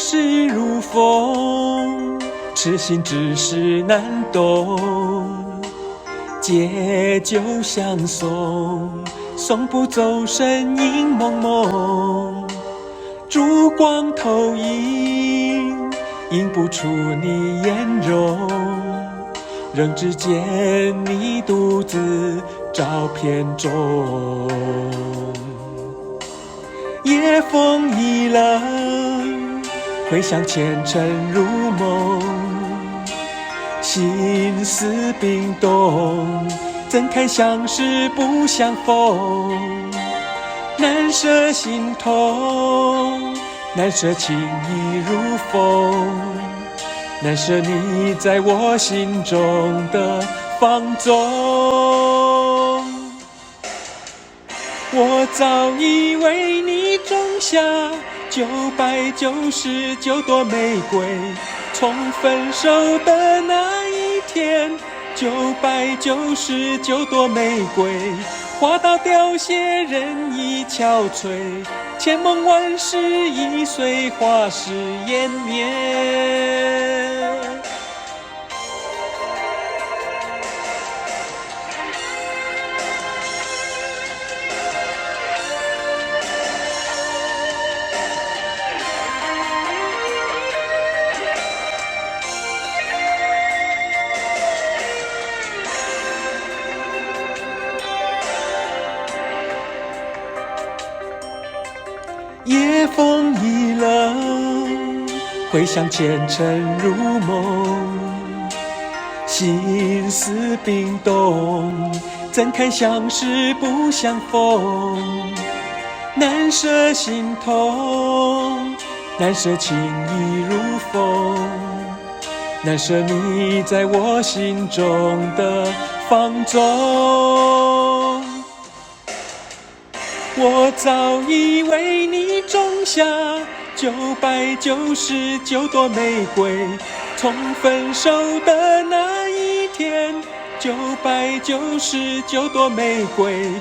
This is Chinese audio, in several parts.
事如风，痴心只是难懂。借酒相送，送不走身影蒙蒙。烛光投影，映不出你颜容。仍只见你独自照片中。夜风已冷，回想前尘如梦。心思冰冻，怎堪相识不相逢？难舍心痛，难舍情意如风，难舍你在我心中的放纵。我早已为你种下999朵玫瑰，从分手的那一天，999朵玫瑰花到凋谢，人已憔悴，千梦万世已随花事湮灭。夜风已冷，回想前尘如梦。心思冰冻，怎堪相识不相逢？难舍心痛，难舍情意如风，难舍你在我心中的放纵。我早已为你种下999朵玫瑰，从分手的那一天，999朵玫瑰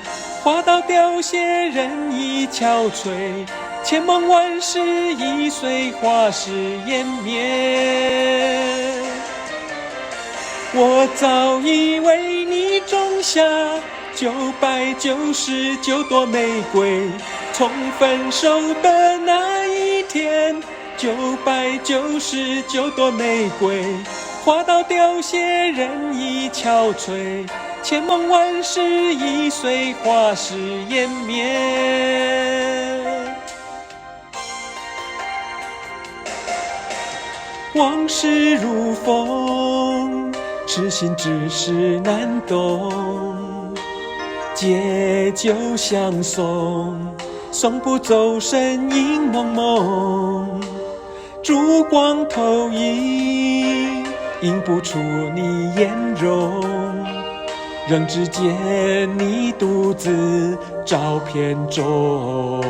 花到凋谢，人已憔悴，千梦万世已随花事湮灭。我早已为你种下999朵玫瑰，从分手的那一天，999朵玫瑰花到凋谢，人已憔悴，千梦万世已随花事湮灭。往事如风，痴心只是难懂。借酒相送，送不走身影蒙蒙。烛光投影，映不出你颜容。仍只见你独自照片中。